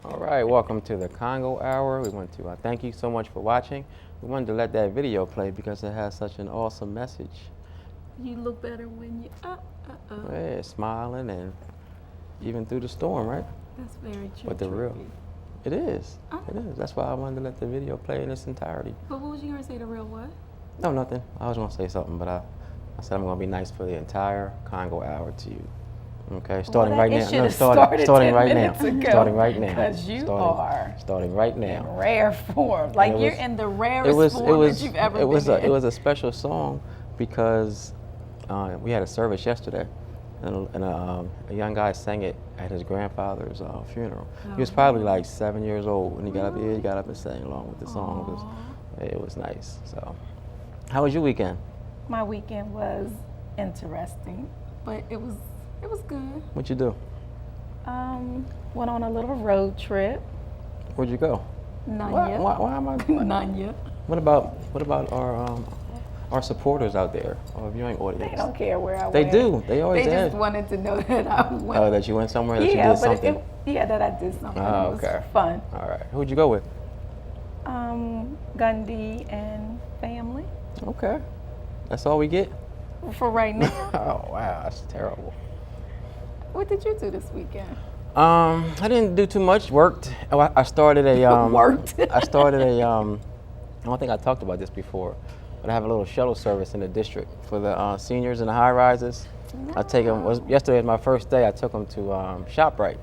All right, welcome to the Congo Hour. We want to thank you so much for watching. We wanted to let that video play because it has such an awesome message. You look better when you Yeah, smiling and even through the storm, right? That's very true. But the real, it is. Oh. It is. That's why I wanted to let the video play in its entirety. But what was you gonna say? The real what? No, nothing. I was gonna say something, but I said I'm gonna be nice for the entire Congo Hour to you. Okay, starting right now. No, starting right now. Starting right now. Because you are starting right in now. rare form. Like you're in the rarest form that you've ever been in. It was a special song because we had a service yesterday, and a young guy sang it at his grandfather's funeral. He was probably like 7 years old when he got up here. He got up and sang along with the song. It was nice. So, how was your weekend? My weekend was interesting, but it was good. What'd you do? Went on a little road trip. Where'd you go? Nanya. Why am I? Nanya. What about our supporters out there, our viewing audience? They don't care where I They went. do. They always They ask. just wanted to know that I went. Oh, that you went somewhere, that you did something? That I did something. Oh, It okay. was fun. All right. Who'd you go with? Gundy and family. Okay. That's all we get? For right now. Oh, wow. That's terrible. What did you do this weekend? I didn't do too much. Worked. Oh, I started a Worked. I started a I don't think I talked about this before, but I have a little shuttle service in the district for the seniors in the high rises. I take them. Yesterday was my first day. I took them to ShopRite.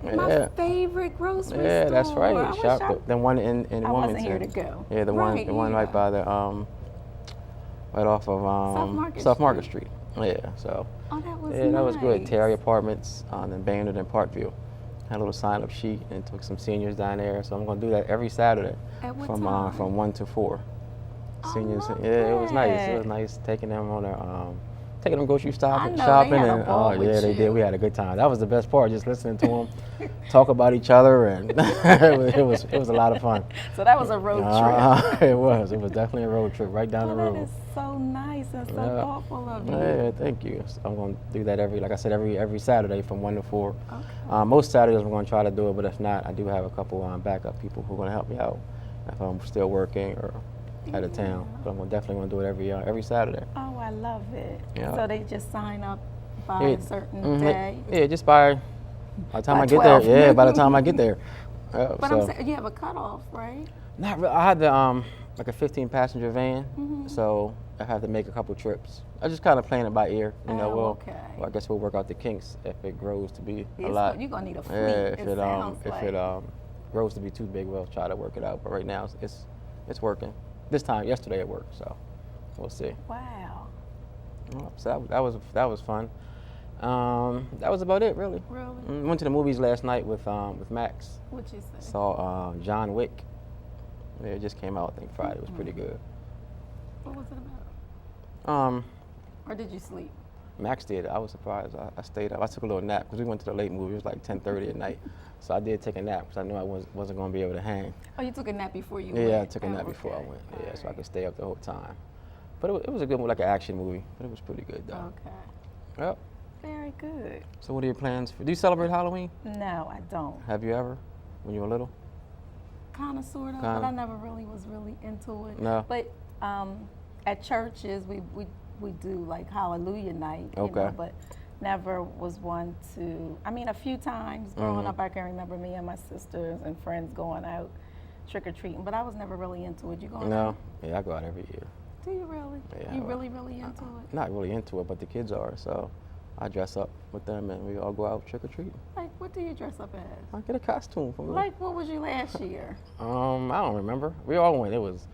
My favorite grocery store. Yeah, that's right. The one in Wilmington. I wasn't here to go. Yeah, the one right by the right off of South Market Street. Yeah, so. Oh, that was nice. That was good. Terry Apartments, then Baynard and Parkview. Had a little sign-up sheet and took some seniors down there. So I'm gonna do that every Saturday from 1 to 4. Seniors. It was nice. It was nice taking them on their taking them grocery shopping and they did. We had a good time. That was the best part, just listening to them talk about each other, and it was a lot of fun. So that was a road trip. It was definitely a road trip right down the road. That is so nice and so thoughtful of you. Yeah, thank you. So I'm going to do that every Saturday from 1 to 4. Okay. Most Saturdays I'm going to try to do it, but if not, I do have a couple backup people who are going to help me out if I'm still working or out of town. But I'm definitely going to do it every Saturday. Oh, I love it. Yeah. So they just sign up by a certain day? Yeah, just by the time I get there. Yeah, by the time I get there. But I'm saying, you have a cutoff, right? Not really. I had the like a 15-passenger van, so I had to make a couple trips. I just kind of playing it by ear. Well, I guess we'll work out the kinks if it grows to be a lot. You're gonna need a fleet. Yeah, if it grows to be too big, we'll try to work it out. But right now, it's working. Yesterday it worked, so we'll see. Wow. So that was fun. That was about it, really. Really? Went to the movies last night with Max. What'd you say? Saw John Wick. Yeah, it just came out, I think, Friday. It was pretty good. What was it about? Or did you sleep? Max did. I was surprised. I stayed up. I took a little nap because we went to the late movie. It was like 10:30 at night. So I did take a nap because I knew I wasn't going to be able to hang. Oh, you took a nap before you went? Yeah, I took a nap before I went. Yeah, so I could stay up the whole time. But it was a good movie, like an action movie. But it was pretty good, though. Okay. Yep. Very good. So what are your plans? Do you celebrate Halloween? No, I don't. Have you ever, when you were little? Kind of, sort of, but I never really was into it. No. But at churches, we do like Hallelujah night, okay. But never was one to, a few times growing up, I can remember me and my sisters and friends going out trick-or-treating, but I was never really into it. You going out? No. Yeah, I go out every year. Do you really? Yeah, you really into it? Not really into it, but the kids are, so I dress up with them and we all go out trick-or-treating. Like, what do you dress up as? I get a costume from them. Like, what was you last year? I don't remember. We all went. It was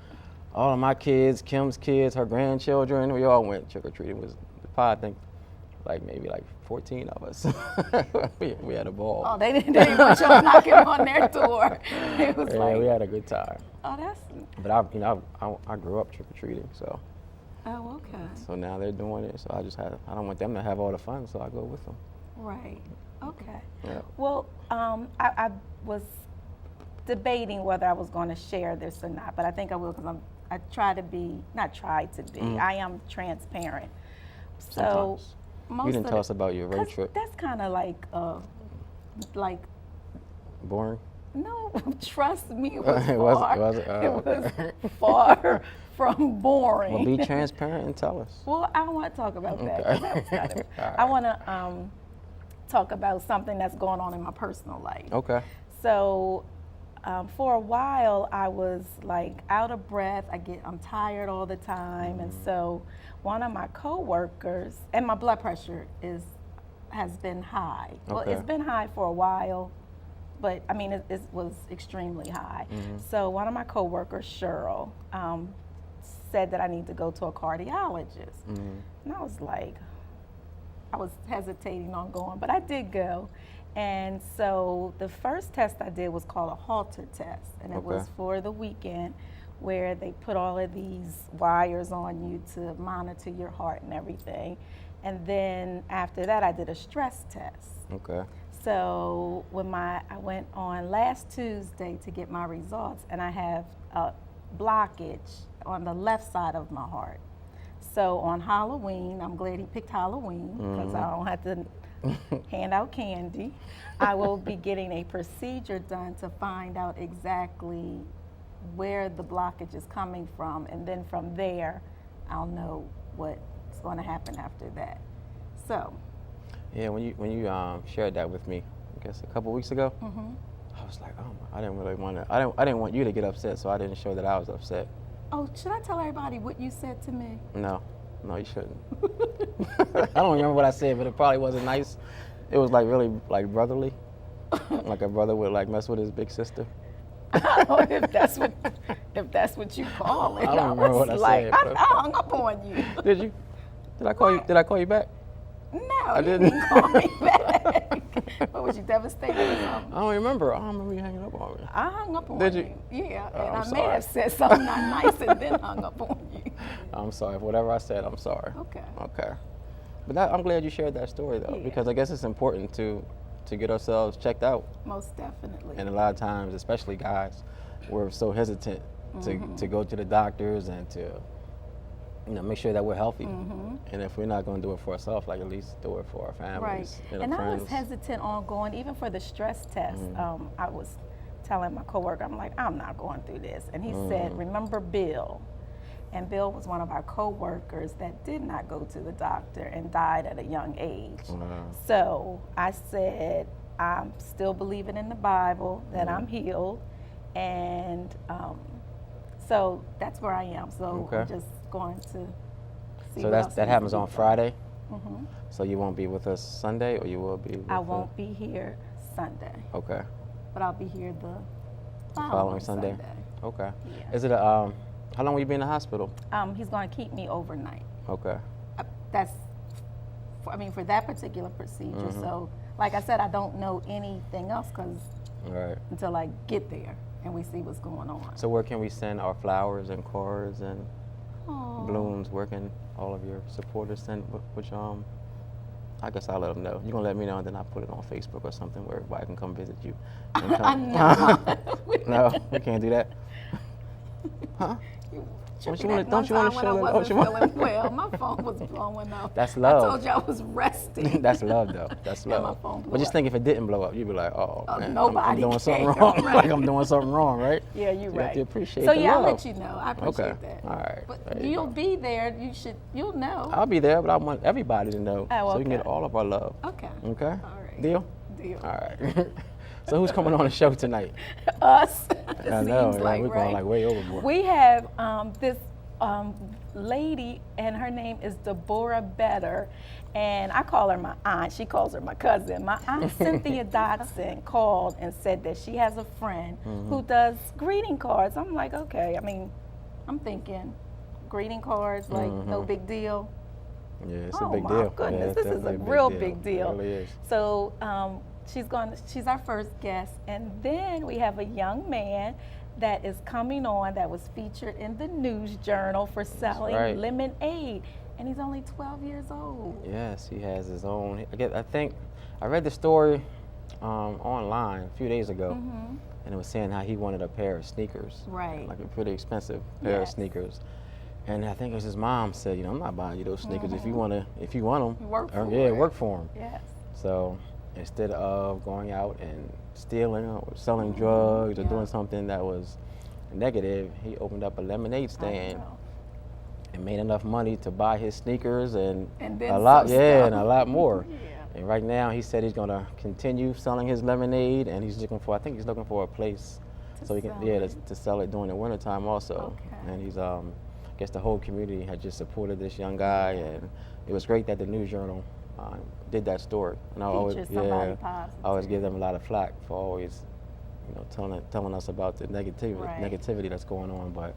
all of my kids, Kim's kids, her grandchildren. We all went trick-or-treating. It was probably, I think, maybe 14 of us. we had a ball. Oh, they didn't want y'all knocking on their door. It was we had a good time. Oh, that's. But I grew up trick-or-treating, so. Oh, okay. So now they're doing it, so I don't want them to have all the fun, so I go with them. Right. Okay. Yeah. Well, I was debating whether I was going to share this or not, but I think I will because I try to be, not try to be, I am transparent. So sometimes. You didn't tell us about your road trip. That's kind of like Boring? No, trust me, it It was wasn't- far. it wasn't? Oh, It was okay. far from boring. Well, be transparent and tell us. Well, I don't want to talk about that. 'Cause that was kind of, All right. I want to talk about something that's going on in my personal life. Okay. So, for a while, I was like out of breath. I'm tired all the time, and so one of my coworkers, and my blood pressure has been high. Well, Okay. it's been high for a while, but I mean, it was extremely high. So one of my coworkers, Cheryl, said that I need to go to a cardiologist, and I was like, I was hesitating on going, but I did go. And so the first test I did was called a Holter test, and it was for the weekend, where they put all of these wires on you to monitor your heart and everything. And then after that, I did a stress test. Okay. So I went on last Tuesday to get my results, and I have a blockage on the left side of my heart. So on Halloween, I'm glad he picked Halloween because I don't have to hand out candy. I will be getting a procedure done to find out exactly where the blockage is coming from, and then from there, I'll know what's going to happen after that. So. Yeah, when you shared that with me, I guess a couple weeks ago, I was like, oh, I didn't really want to. I didn't want you to get upset, so I didn't show that I was upset. Oh, should I tell everybody what you said to me? No, you shouldn't. I don't remember what I said, but it probably wasn't nice. It was like really like brotherly, like a brother would like mess with his big sister. if that's what you call it. I don't remember what I said. I hung up on you. Did you? Did I call you? Did I call you back? No, I you didn't. call me back. What, was you devastated or something? I don't remember. I don't remember you hanging up on me. I hung up on Did you. you? Yeah, Oh, and I'm I may sorry. have said something not nice and then hung up on you. I'm sorry. Whatever I said, I'm sorry. Okay. Okay. But I'm glad you shared that story though, Yeah. because I guess it's important to get ourselves checked out. Most definitely. And a lot of times, especially guys, we're so hesitant to go to the doctors and to make sure that we're healthy. And if we're not going to do it for ourselves, like at least do it for our families, Right. and And our I friends. was hesitant on going, even for the stress test. I was telling my coworker, I'm like, I'm not going through this. And he said, remember Bill? And Bill was one of our coworkers that did not go to the doctor and died at a young age. Wow. So I said, I'm still believing in the Bible that I'm healed. And so that's where I am. So I'm just going to see. So what else that needs happens to be on done. Friday? So you won't be with us Sunday, or you will be with I won't be here Sunday, Okay. but I'll be here the Following Sunday? Okay. Yeah. Is it how long will you be in the hospital? He's going to keep me overnight. Okay. That's, for that particular procedure. So, like I said, I don't know anything else All right. until I get there and we see what's going on. So where can we send our flowers and cards and Aw. balloons? Where can all of your supporters send? Which I guess I'll let them know. You're gonna let me know, and then I'll put it on Facebook or something where everybody can come visit you. And come. No, we can't do that. Huh? Don't you want to show when I them? wasn't feeling well, my phone was blowing up. That's love. I told you I was resting. That's love, though. That's And my love. phone blew But just up. think, if it didn't blow up, you'd be like, oh man, I'm nobody doing something cared, wrong. right? Like I'm doing something wrong, right? Yeah, you're You right. have to appreciate so the yeah, I'll love. let you know. I appreciate Okay. that. All right. But There you you'll go. be there. You'll know. I'll be there, but I want everybody to know, Oh, so we can get okay. all of our love. Okay. Okay. All right. Deal. Deal. All right. So who's coming on the show tonight? Us. It I know. seems Yeah, like, we're right? going like way overboard. We have this lady, and her name is Deborah Better, and I call her my aunt. She calls her my cousin. My aunt Cynthia Dodson called and said that she has a friend who does greeting cards. I'm like, okay. I'm thinking greeting cards, like no big deal. Yeah, it's Oh a big my deal. goodness, Yeah, it's this is a definitely real big deal. It really is. So she's our first guest, and then we have a young man that is coming on that was featured in the News Journal for selling right. lemonade, and he's only 12 years old. Yes, he has his own. I think I read the story online a few days ago, and it was saying how he wanted a pair of sneakers, Right. like a pretty expensive pair of Yes. sneakers. And I think it was his mom said, I'm not buying you those sneakers. If you want them, Work for yeah, it. work for them. Yes. So instead of going out and stealing or selling drugs or doing something that was negative, he opened up a lemonade stand and made enough money to buy his sneakers and a lot, and a lot more. And right now, he said he's going to continue selling his lemonade, and he's looking for, I think he's looking for a place so he can, to sell it during the wintertime also. And he's, I guess the whole community had just supported this young guy, and it was great that the News Journal did that story. And I always give them a lot of flack for always, telling us about the negativity that's going on, but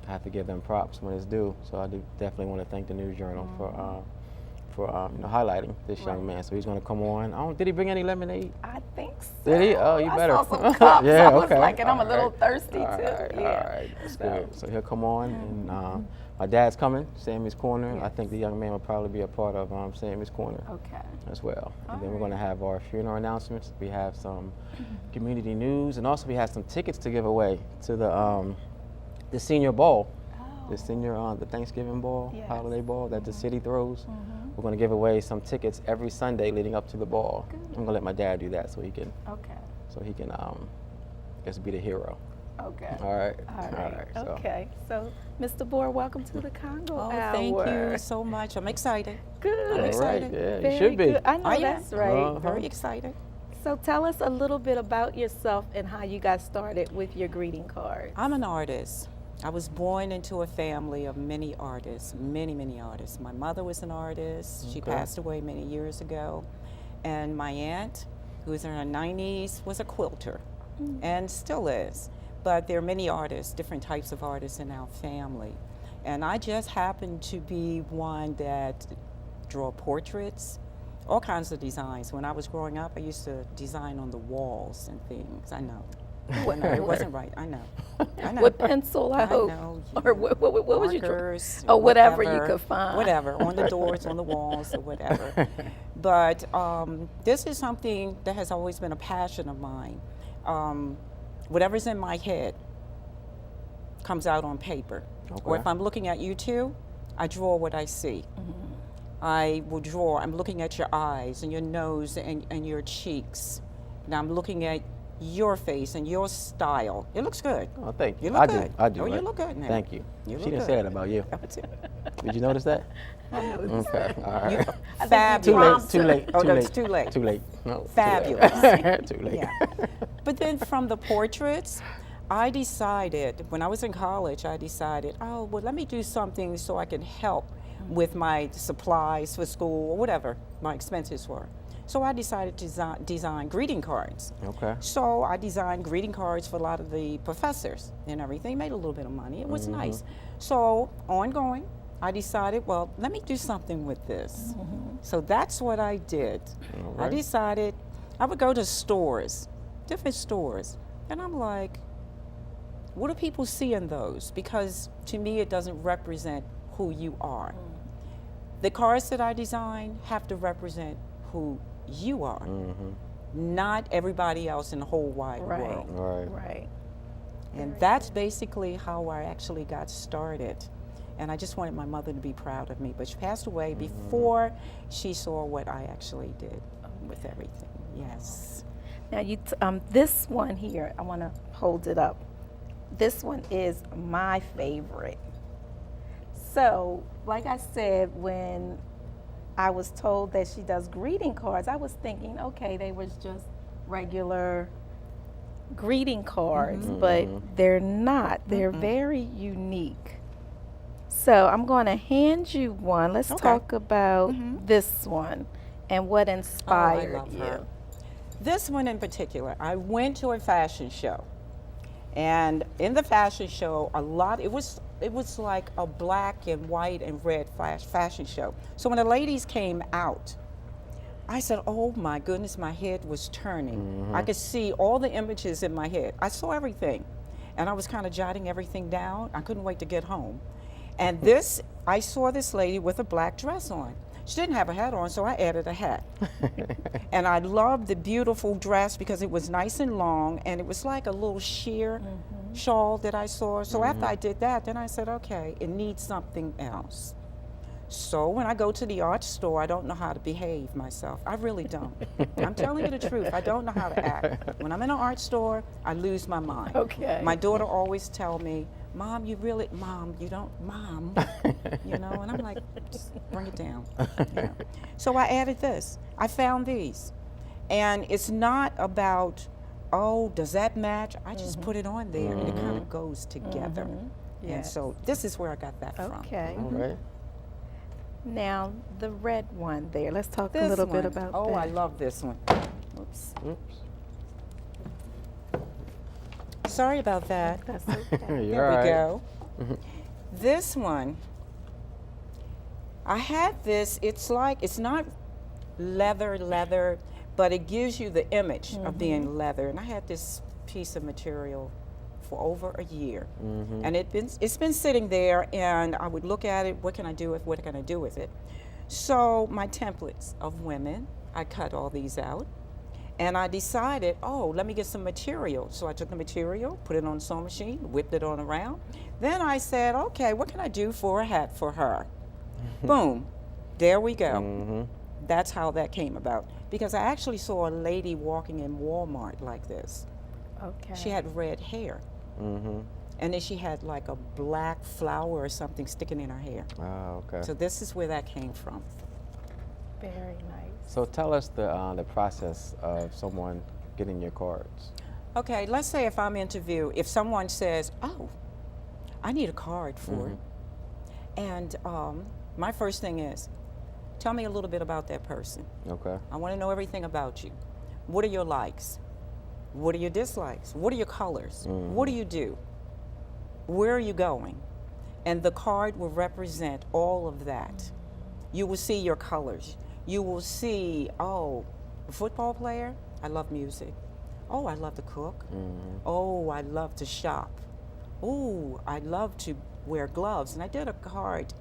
I have to give them props when it's due. So I do definitely want to thank the News Journal for highlighting this young man. So he's going to come on. Did he bring any lemonade? I think so. Did he? Oh, you better. I saw some cups. Yeah, I was okay. like, and I'm a little thirsty too. All right, that's good. So he'll come on, and my dad's coming, Sammy's Corner. Yes. I think the young man will probably be a part of Sammy's Corner as well. And then we're going to have our funeral announcements. We have some community news, and also we have some tickets to give away to the senior ball. The the Thanksgiving ball, holiday ball that the city throws. We're going to give away some tickets every Sunday leading up to the ball. I'm going to let my dad do that so he can, I guess, be the hero. Okay. All right. Okay. So, Mr. Bohr, welcome to the Congo Hour. Thank you so much. I'm excited. Good. I'm excited. Yeah, you should be. Good. I know that's right. Very excited. So tell us a little bit about yourself and how you got started with your greeting cards. I'm an artist. I was born into a family of many artists, many artists. My mother was an artist. She passed away many years ago. And my aunt, who was in her 90s, was a quilter and still is. But there are many artists, different types of artists in our family. And I just happened to be one that draw portraits, all kinds of designs. When I was growing up, I used to design on the walls and things. I know. It wasn't right. I know. With pencil, I hope. know. Or what was you Markers, Oh, whatever you could find. Whatever, on the doors, on the walls, or whatever. But this is something that has always been a passion of mine. Whatever's in my head comes out on paper. Or if I'm looking at you two, I draw what I see. I will draw. I'm looking at your eyes and your nose and your cheeks. And I'm looking at your face and your style. It looks good. Oh, thank you. You look good. I do. Oh, you look good now. Thank you. You She look didn't good. say that about you. Did you notice that? I noticed. Okay. All right. Fabulous. Too late. Oh, no, it's too late. Too late. No. Fabulous. Too late. Yeah. But then from the portraits, I decided, when I was in college, oh, well, let me do something so I can help with my supplies for school or whatever my expenses were. So I decided to design greeting cards. Okay. So I designed greeting cards for a lot of the professors and everything. Made a little bit of money. It was nice. So ongoing, I decided, well, let me do something with this. So that's what I did. I decided I would go to stores, different stores, and I'm like, what do people see in those? Because to me, it doesn't represent who you are. The cards that I design have to represent who you are, not everybody else in the whole wide world. Right. And that's basically how I actually got started. And I just wanted my mother to be proud of me. But she passed away before she saw what I actually did with everything. Yes. Now this one here, I want to hold it up. This one is my favorite. So, like I said, when I was told that she does greeting cards, I was thinking, okay, they was just regular greeting cards, but they're not. They're very unique. So I'm going to hand you one. Let's talk about this one and what inspired I love you. her. This one in particular, I went to a fashion show. And in the fashion show, it was like a black and white and red fashion show. So when the ladies came out, I said, oh my goodness, my head was turning. I could see all the images in my head. I saw everything. And I was kind of jotting everything down. I couldn't wait to get home. And I saw this lady with a black dress on. She didn't have a hat on, so I added a hat. And I loved the beautiful dress because it was nice and long, and it was like a little sheer shawl that I saw. So after I did that, then I said, okay, it needs something else. So when I go to the art store, I don't know how to behave myself. I really don't. I'm telling you the truth. I don't know how to act. When I'm in an art store, I lose my mind. Okay. My daughter always tell me, Mom, you don't, Mom, you know, and I'm like, just bring it down. You know. So I added this. I found these. And it's not about, oh, does that match? I just put it on there and it kind of goes together. And Yes. so this is where I got that from. Okay. All right. Now, the red one there. Let's talk a This little bit one. about Oh, that. I love this one. Oops. Oops. Sorry about that. That's okay. You're There all we right. go. This one, I had this, it's not leather, but it gives you the image of being leather. And I had this piece of material for over a year. And it's been sitting there, and I would look at it, what can I do with it? So my templates of women, I cut all these out. And I decided, oh, let me get some material. So I took the material, put it on the sewing machine, whipped it on around. Then I said, okay, what can I do for a hat for her? Boom, there we go. That's how that came about. Because I actually saw a lady walking in Walmart like this. Okay. She had red hair. And then she had like a black flower or something sticking in her hair. Oh, okay. So this is where that came from. Very nice. So tell us the process of someone getting your cards. Okay, let's say if I'm if someone says, oh, I need a card for it. And my first thing is, tell me a little bit about that person. Okay. I want to know everything about you. What are your likes? What are your dislikes? What are your colors? What do you do? Where are you going? And the card will represent all of that. You will see your colors. You will see, oh, a football player, I love music. Oh, I love to cook. Oh, I love to shop. Oh, I love to wear gloves. And I did a card,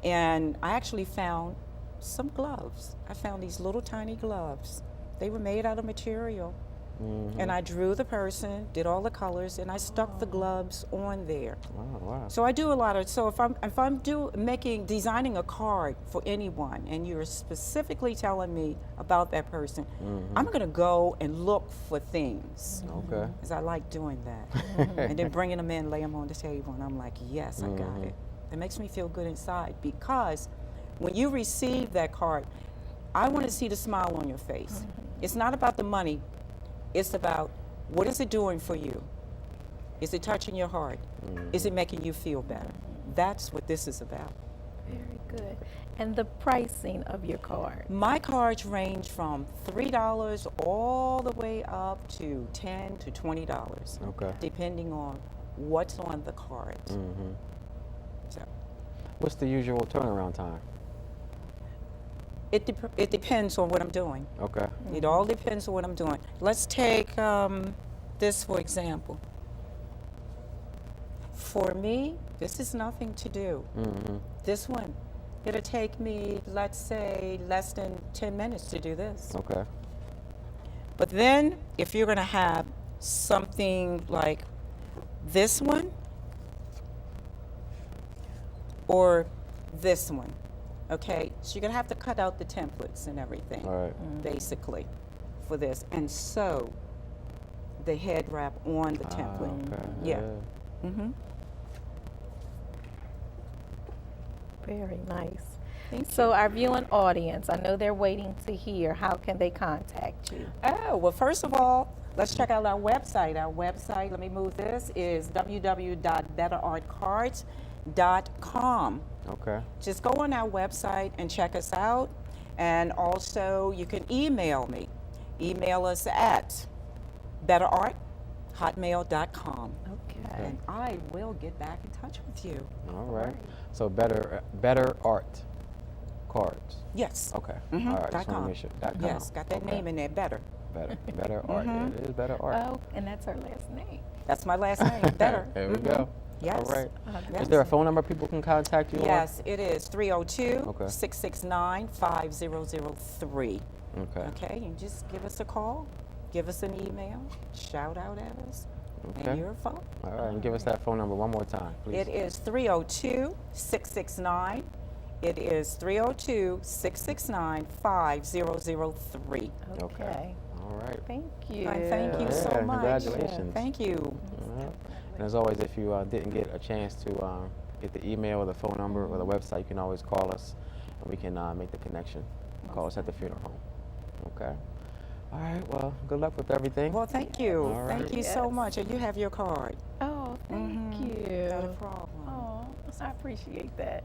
and I actually found some gloves. I found these little tiny gloves. They were made out of material. And I drew the person, did all the colors, and I stuck the gloves on there. Oh, wow. So I do a lot of, so if I'm designing a card for anyone, and you're specifically telling me about that person, I'm gonna go and look for things. Okay. Because I like doing that. And then bringing them in, lay them on the table, and I'm like, yes, I got it. It makes me feel good inside, because when you receive that card, I want to see the smile on your face. It's not about the money. It's about, what is it doing for you? Is it touching your heart? Is it making you feel better? That's what this is about. Very good. And the pricing of your card? My cards range from $3 all the way up to $10 to $20. Okay. Depending on what's on the card. So What's the usual turnaround time? it depends on what I'm doing. Okay. It all depends on what I'm doing. Let's take this for example. For me, this is nothing to do. This one, it'll take me, let's say, less than 10 minutes to do this. Okay. But then, if you're gonna have something like this one, or this one, okay? So you're gonna have to cut out the templates and everything, All right. basically, for this, and sew the head wrap on the template. Okay. Yeah. Very nice. Thank So our viewing audience, I know they're waiting to hear, how can they contact you? Oh, well, first of all, let's check out our website. Our website, let me move this, is www.betterartcards.com. Okay. Just go on our website and check us out. And also, you can email me. Email us at betterart@hotmail.com. Okay. And I will get back in touch with you. All right. So better art cards. Yes. Okay. All right. Just want to .com. make sure. .com. Yes, got that Okay. name in there, Better. Better art. Yeah, it is better art. Oh, and that's her last name. That's my last name, Better. There we go. Yes. All right. Yes. Is there a phone number people can contact you on? Yes, it is Okay. 302-669-5003. Okay. Okay, you just give us a call, give us an email, shout out at us, Okay. and your phone. All right. And give us that phone number one more time, please. It is 302-669-5003. It is 302-669-5003. Okay. All right. Thank you. Thank you so Yeah, much. congratulations. Thank you. Yeah. And as always, if you didn't get a chance to get the email or the phone number or the website, you can always call us and we can make the connection. Call us at the funeral home. Okay. All right. Well, good luck with everything. Well, thank you. All right. Thank you so much. And you have your card. Oh, thank you. Not a problem. Oh, I appreciate that.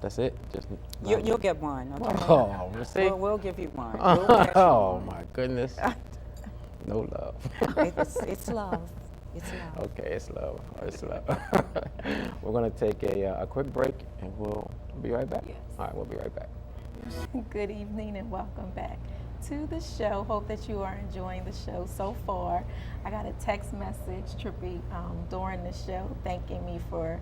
That's it. Just You'll get one. Okay? Oh, we'll see. We'll give you one. We'll get you Oh one. my goodness. No love. It's love. It's love. Okay, it's love. It's love. We're gonna take a quick break and we'll be right back. Yes. All right, we'll be right back. Good evening and welcome back to the show. Hope that you are enjoying the show so far. I got a text message, Trippy, during the show thanking me for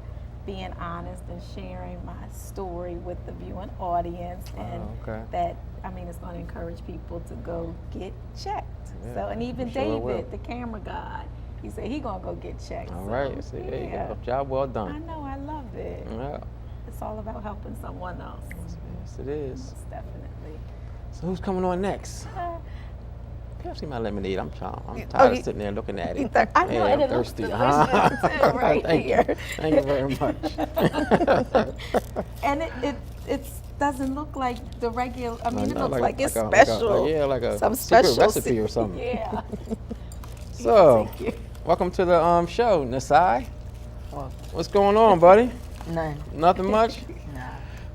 being honest and sharing my story with the viewing audience, and okay. that, I mean, it's going to encourage people to go get checked. Yeah, So, and even I'm sure it will. David, the camera guy, he said he going to go get checked. All So, right, see, there you yeah. go. Job well I done. know, I love it. Yeah, It's all about helping someone else. yes it is. Most definitely. So who's coming on next? Can you see my lemonade? I'm tired Oh, of sitting there looking at it. I know, Yeah, and I'm it looks thirsty. delicious too, right Thank here. you. Thank you very much. And it doesn't look like the regular. I mean, it No, looks like it's a- special. yeah, like a some secret special recipe or something. Yeah. So, Thank you. welcome to the show, Nasai. What's going on, buddy? None. Nothing much? Nah.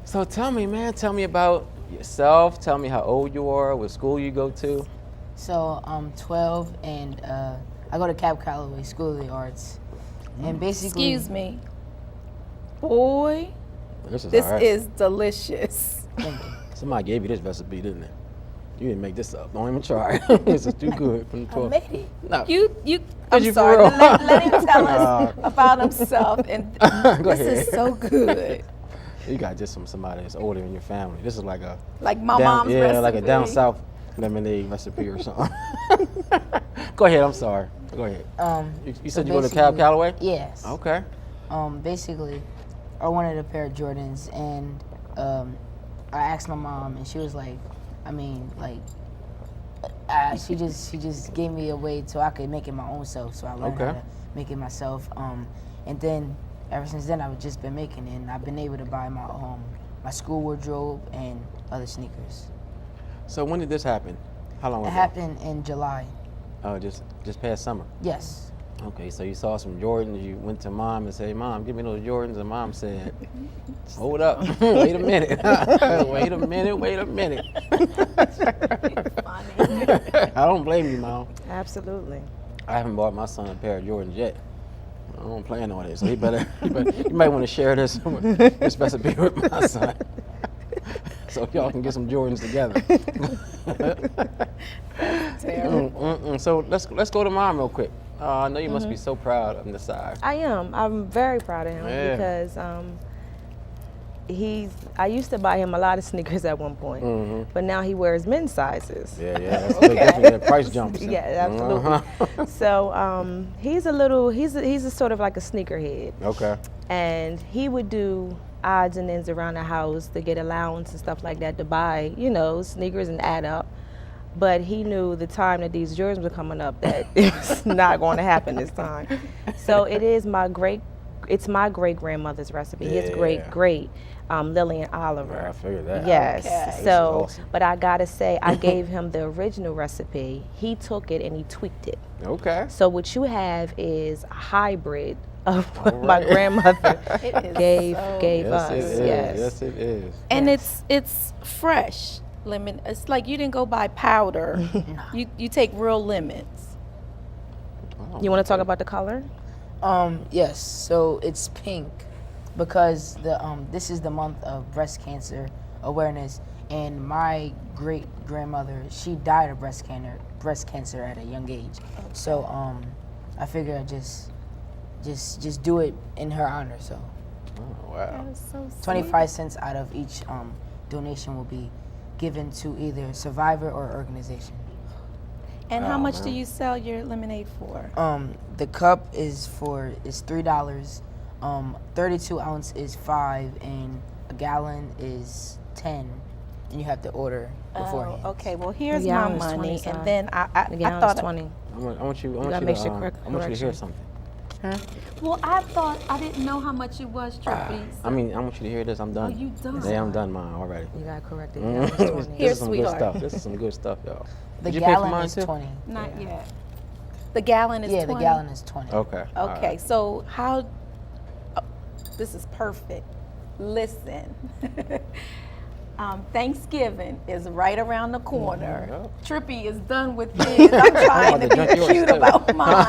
So tell me, man, tell me about yourself. Tell me how old you are, what school you go to. So I'm 12 and I go to Cap Calloway School of the Arts. And basically, Excuse me, boy. This This all right. is delicious. thank you. Somebody gave you this recipe, didn't they? You didn't make this up. Don't even try. This is too good from the I 12. made it. No. You. I'm you for sorry. real? Let him tell us about himself. And Go this ahead. is so good. You got this from somebody that's older in your family. This is like a Like my down, mom's yeah, recipe. like a down south lemonade recipe or something. Go ahead. I'm sorry. Go ahead. You said you go to Cab basically- Calloway? Yes. Okay. Basically, I wanted a pair of Jordans, and I asked my mom, and she was like, she just gave me a way so I could make it my own self. So I learned how Okay. to make it myself. And then ever since then, I've just been making it, and I've been able to buy my school wardrobe and other sneakers. So when did this happen? How long It ago? happened in July. Oh, just past summer. Yes. Okay, so you saw some Jordans. You went to mom and said, "Mom, give me those Jordans." And mom said, "Hold up, wait a minute, wait a minute, wait a minute." I don't blame you, Mom. Absolutely. I haven't bought my son a pair of Jordans yet. I don't plan on it, so you might want to share this recipe with my son, so y'all can get some Jordans together. Terrible. So let's go to mom real quick. I know you must be so proud of Nasai. I am. I'm very proud of him Yeah. because I used to buy him a lot of sneakers at one point, but now he wears men's sizes. Yeah, that's a big difference. That price jumps. Yeah, absolutely. So he's a sort of like a sneakerhead, Okay. and he would do odds and ends around the house to get allowance and stuff like that to buy, sneakers and add up. But he knew the time that these Jordans were coming up that it's not going to happen this time. So it's my great grandmother's recipe. His Yeah. great Lillian Oliver. Yeah, I figured that. Yes. Okay. This is So, awesome. but I gotta say, I gave him the original recipe. He took it and he tweaked it. Okay. So what you have is a hybrid of All what my right. grandmother It is gave so us. It is. Yes. Yes, it is. And it's fresh lemon. It's like you didn't go buy powder. You take real lemons. Wow. You want to talk about the color? Yes. So it's pink because this is the month of breast cancer awareness, and my great grandmother, she died of breast cancer at a young age. So I figured I'd just do it in her honor. So Oh, wow. That is so sweet. 25 cents out of each donation will be given to either survivor or organization. And how Oh, much do man. you sell your lemonade for? The cup is $3. 32 ounce is $5, and a gallon is 10, and you have to order beforehand. Oh, okay. Well, here's The my gallon is money, 20, and sorry. then The I gallon thought is 20. I want you gotta to make sure I want you to hear correction. something. Well, I thought I didn't know how much it was, Trippy. I mean, I want you to hear this. I'm done. Oh, you done? Yeah, I'm done mine already. You got corrected. Mm. The gallon is 20. Here, This is some good sweetheart. stuff. This is some good stuff, y'all. The Did you pay for gallon mine is too? 20. Not yeah. yet. The gallon is Yeah, 20? the gallon is 20. Okay. all Okay, right. so how, this is perfect. Listen, Thanksgiving is right around the corner. Yep. Trippy is done with his. I'm trying to about to drink be yours, cute too. about mine.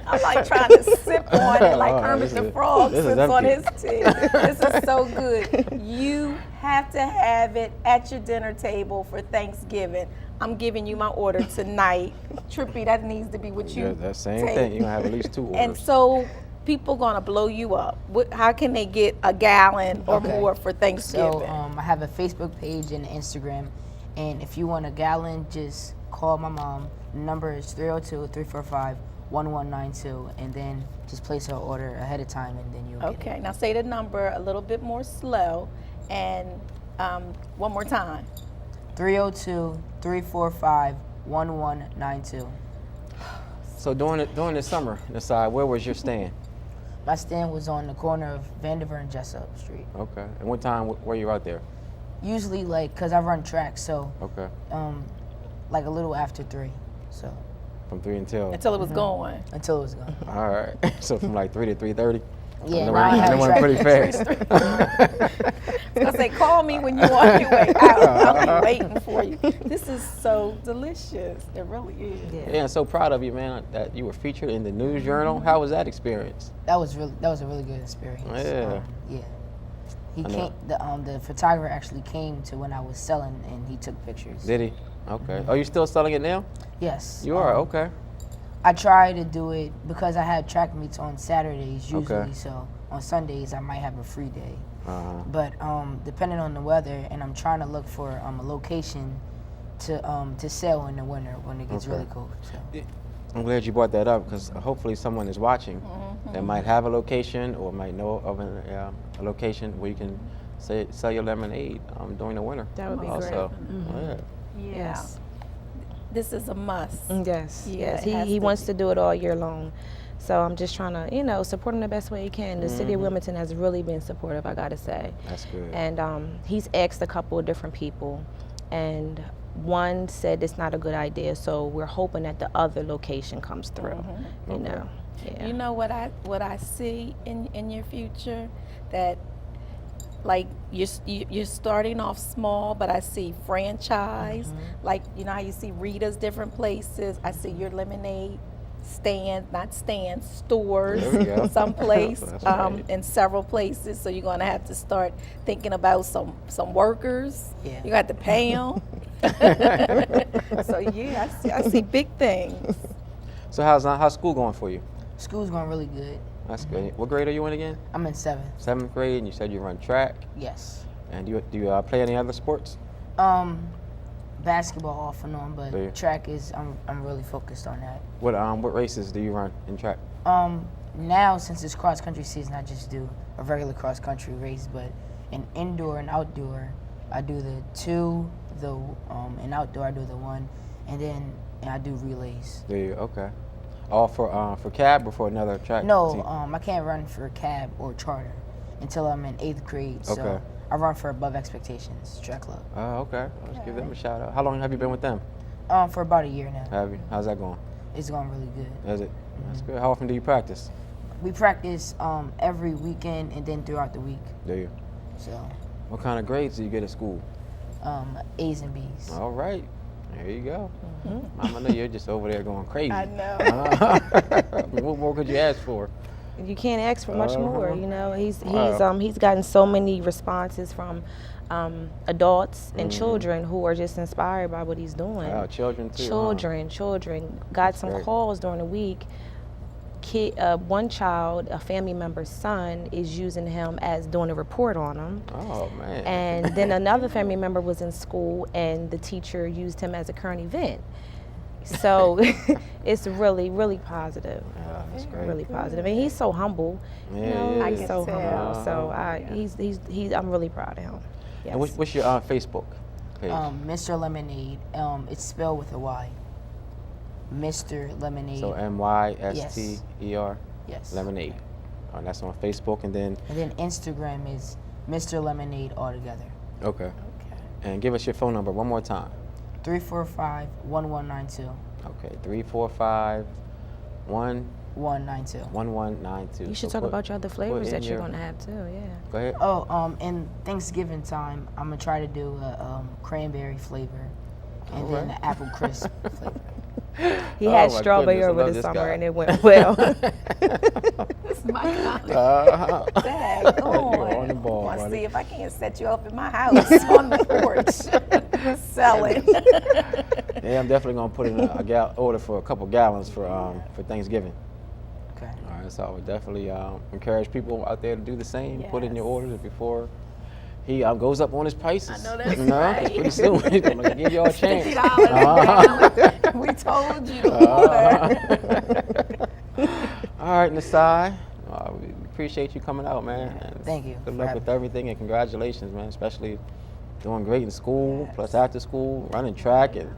I'm like trying to sip on it like Oh, Kermit this the is- Frog this is sips on his empty. tea. This is so good. You have to have it at your dinner table for Thanksgiving. I'm giving you my order tonight. Trippy, that needs to be what you Yeah, that same take. thing. You're going to have at least 2 orders. And so people gonna blow you up. How can they get a gallon or Okay. more for Thanksgiving? So I have a Facebook page and Instagram, and if you want a gallon, just call my mom. The number is 302-345-1192, and then just place her order ahead of time, and then you'll get it. Okay, now say the number a little bit more slow, and one more time. 302-345-1192. So during the summer, Nasai, where was your stand? My stand was on the corner of Vandiver and Jessup Street. Okay. And what time were you out there? Usually, cause I run track, so Okay. like a little after 3, so From 3 until. Until it was going. until it was gone. All right. So from like 3 to 3:30. Yeah, And now I have it went track. pretty fast. I was gonna say, call me when you're on your way out. I'll be waiting for you. This is so delicious. It really is. Yeah, I'm so proud of you, man, that you were featured in the News Journal. How was that experience? That was a really good experience. Yeah. Yeah. He I know. came. The photographer actually came to when I was selling, and he took pictures. Did he? Okay. Are you still selling it now? Yes. You are. Okay. I try to do it because I have track meets on Saturdays usually. Okay. So on Sundays I might have a free day. Uh-huh. But depending on the weather, and I'm trying to look for a location to sell in the winter when it gets Okay. really cold. So. I'm glad you brought that up because hopefully someone is watching that might have a location or might know of a location where you can sell your lemonade during the winter. That would be also. great. Yeah. Yes. This is a must. Yes. Yeah, Yes. it has He to wants be. to do it all year long. So I'm just trying to, support him the best way he can. The city of Wilmington has really been supportive, I gotta say. That's good. And he's asked a couple of different people, and one said it's not a good idea. So we're hoping that the other location comes through. You Okay. know. Yeah. You know what I see in your future, that like you're starting off small, but I see franchise. Like how you see Rita's different places. I see your lemonade stores, There we go. someplace, That's right. in several places. So you're gonna have to start thinking about some workers. Yeah. You got to pay them. So yeah, I see big things. So how's school going for you? School's going really good. That's good. What grade are you in again? I'm in 7th. 7th grade, and you said you run track. Yes. And do you play any other sports? Basketball off and on, but Do you? track is I'm really focused on that. What races do you run in track? Now since it's cross country season, I just do a regular cross country race, but in indoor and outdoor, I do the 2, in outdoor I do the 1, and then I do relays. Do you? Okay. All for cab or for another track No, team? I can't run for cab or charter until I'm in 8th grade. So Okay. I run for Above Expectations track club. Oh, okay. Let's give them a shout out. How long have you been with them? For about a year now. Have you? How's that going? It's going really good. Is it? That's good. How often do you practice? We practice every weekend and then throughout the week. Do you? So What kind of grades do you get at school? A's and B's. All right. There you go. Mama, know you're just over there going crazy. I know. What more could you ask for? You can't ask for much more. He's Wow. he's gotten so many responses from adults and children who are just inspired by what he's doing. Wow, children too. huh? Children got some great. calls during the week. One child, a family member's son, is using him as doing a report on him. Oh man. And then another family member was in school, and the teacher used him as a current event. So it's really, really positive. That's great. Really positive. And he's so humble. Yeah, You know, yeah. he's so can humble. tell. So he's I'm really proud of him. Yes. And what's your Facebook page? Mr. Lemonade. It's spelled with a Y. Mr. Lemonade. So MYSTER Yes. Lemonade. That's on Facebook, and then And then Instagram is Mr. Lemonade altogether. okay. Okay. And give us your phone number one more time. 345-1192. Okay, 345 192. 1192. You should So talk about your other flavors in that you're your- going to have too. Yeah. Go ahead. Oh, in Thanksgiving time, I'm gonna try to do a cranberry flavor, and then Alright. an apple crisp flavor. He Oh had my strawberry goodness, I over love the this summer guy. and it went well. It's my knowledge. You're on the ball, Want to buddy. see if I can't set you up in my house on the porch, selling. Yeah, I'm definitely gonna put in a order for a couple gallons for Thanksgiving. Okay. All right, so I would definitely encourage people out there to do the same. Put in your Yes. orders before he goes up on his prices. I know that's you know, 'cause right. pretty soon he's gonna give y'all a chance. $50 a gallon. We told you to order. All right, Nasai, we appreciate you coming out, man. And Thank you Good for luck having with me. everything, and congratulations, man. Especially doing great in school, Yes. plus after school, running track, and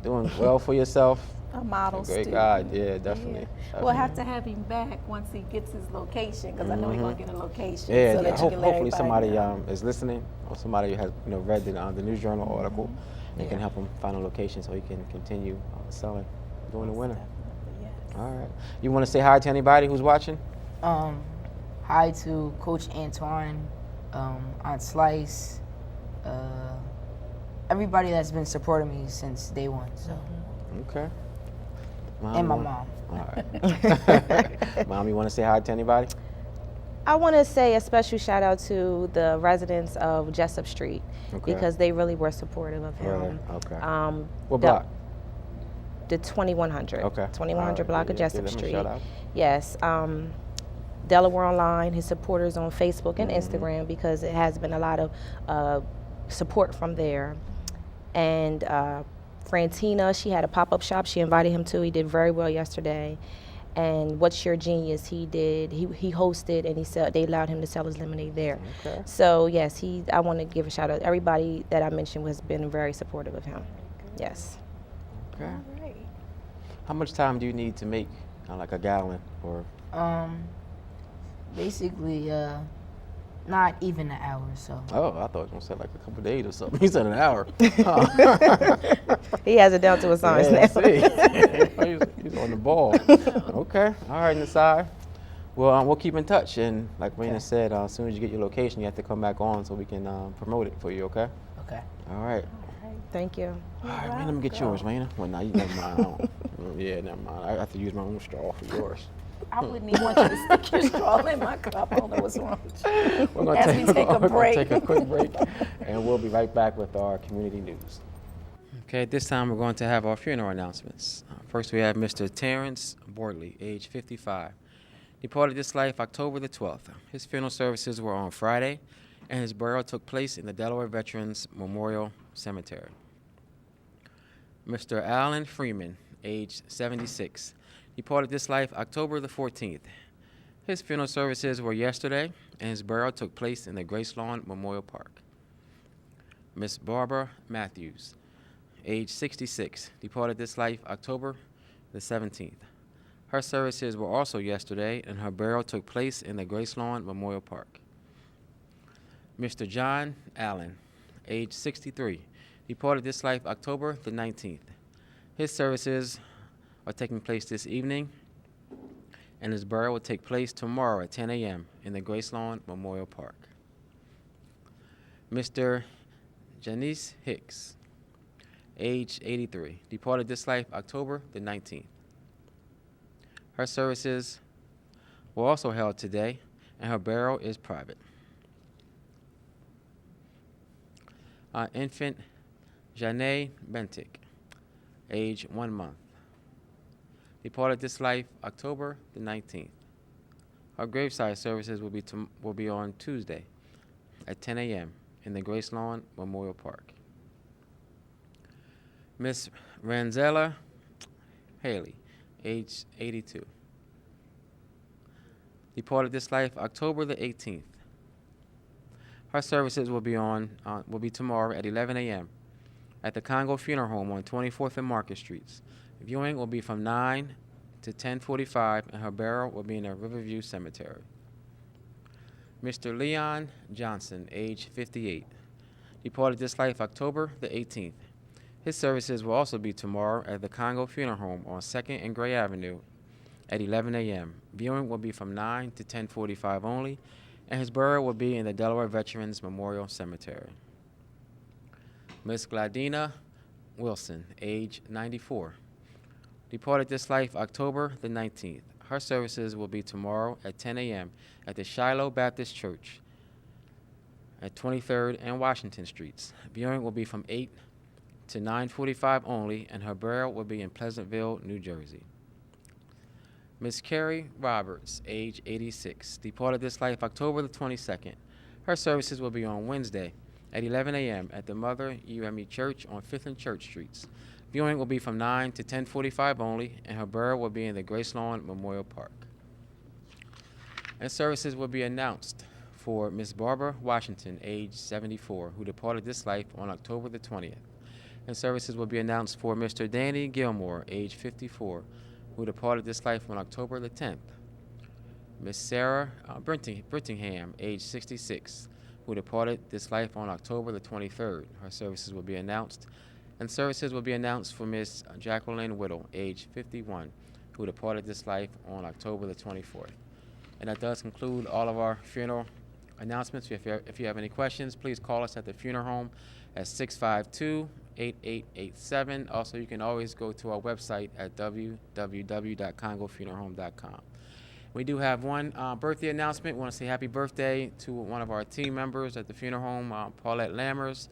doing well for yourself. A model Great student. guy, yeah, definitely. We'll have to have him back once he gets his location, because I know he's gonna get a location. Yeah, so that you can let hopefully everybody somebody know. is listening, or somebody has read the News Journal article, and can help him find a location so he can continue selling during the winter. Definitely, yes. All right. You want to say hi to anybody who's watching? Hi to Coach Antoine, Aunt Slice, everybody that's been supporting me since day one. So, Okay. and my mom. All right. Mom, you want to say hi to anybody? I want to say a special shout out to the residents of Jessup Street Okay. because they really were supportive of him. Really? Okay. What the- block? The 2100. Okay. 2100 All right. block Yeah, of yeah, Jessup give them a Street. shout out. Yes. Delaware Online, his supporters on Facebook and Mm-hmm. Instagram, because it has been a lot of support from there. And Frantina, she had a pop-up shop. She invited him to. He did very well yesterday. And What's Your Genius, he hosted, and they allowed him to sell his lemonade there. Okay. So yes, I want to give a shout out. Everybody that I mentioned has been very supportive of him. Yes. Okay. All right. How much time do you need to make like a gallon or? Basically, not even an hour. So, Oh, I thought you were gonna say like a couple days or something. He said an hour. He has it down to a science Yeah, now. see. he's on the ball. Okay. All right, Nasai. Well, we'll keep in touch, and like Raina said, as soon as you get your location, you have to come back on so we can promote it for you. Okay. okay. All right. Thank you. All right, man. Let me get yours, Raina. Well, now you never mind. I don't- yeah, never mind. I have to use my own straw for yours. I wouldn't even want you to stick your straw in my cup. I don't know what's wrong with you. We're gonna As we take a we're gonna break. take a quick break, and we'll be right back with our community news. Okay, at this time we're going to have our funeral announcements. First, we have Mr. Terrence Bortley, age 55. Departed this life October the 12th. His funeral services were on Friday, and his burial took place in the Delaware Veterans Memorial Cemetery. Mr. Alan Freeman, age 76. Departed this life October the 14th. His funeral services were yesterday, and his burial took place in the Grace Lawn Memorial Park. Miss Barbara Matthews, age 66, departed this life October the 17th. Her services were also yesterday, and her burial took place in the Grace Lawn Memorial Park. Mr. John Allen, age 63, departed this life October the 19th. His services are taking place this evening, and his burial will take place tomorrow at 10 a.m. in the Grace Lawn Memorial Park. Mr. Janice Hicks, age 83, departed this life October the 19th. Her services were also held today, and her burial is private. Infant Janae Bentic, age 1 month, departed this life October the 19th. Her graveside services will be on Tuesday at 10 a.m. in the Grace Lawn Memorial Park. Miss Ranzella Haley, age 82, departed this life October the 18th. Her services will be tomorrow at 11 a.m. at the Congo Funeral Home on 24th and Market Streets. Viewing will be from 9 to 10:45, and her burial will be in the Riverview Cemetery. Mr. Leon Johnson, age 58, departed this life October the 18th. His services will also be tomorrow at the Congo Funeral Home on 2nd and Gray Avenue at 11 a.m. Viewing will be from 9 to 10:45 only, and his burial will be in the Delaware Veterans Memorial Cemetery. Miss Gladina Wilson, age 94, departed this life October the 19th. Her services will be tomorrow at 10 a.m. at the Shiloh Baptist Church at 23rd and Washington Streets. Viewing will be from 8 to 9:45 only, and her burial will be in Pleasantville, New Jersey. Miss Carrie Roberts, age 86, departed this life October the 22nd. Her services will be on Wednesday at 11 a.m. at the Mother UME Church on 5th and Church Streets. Viewing will be from 9 to 10:45 only, and her burial will be in the Grace Lawn Memorial Park. And services will be announced for Miss Barbara Washington, age 74, who departed this life on October the 20th. And services will be announced for Mr. Danny Gilmore, age 54, who departed this life on October the 10th. Miss Sarah Brittingham, age 66, who departed this life on October the 23rd. Her services will be announced. And services will be announced for Miss Jacqueline Whittle, age 51, who departed this life on October the 24th. And that does conclude all of our funeral announcements. If you have any questions, please call us at the funeral home at 652-8887. Also, you can always go to our website at www.congofuneralhome.com. We do have one birthday announcement. We want to say happy birthday to one of our team members at the funeral home, Paulette Lammers.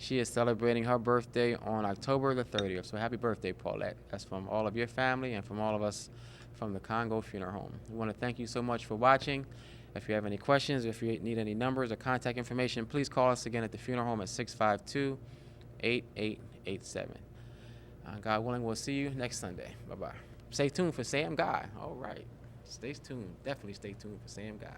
She is celebrating her birthday on October the 30th. So happy birthday, Paulette. That's from all of your family and from all of us from the Congo Funeral Home. We want to thank you so much for watching. If you have any questions, if you need any numbers or contact information, please call us again at the funeral home at 652-8887. God willing, we'll see you next Sunday. Bye-bye. Stay tuned for Sam Guy. All right. Stay tuned. Definitely stay tuned for Sam Guy.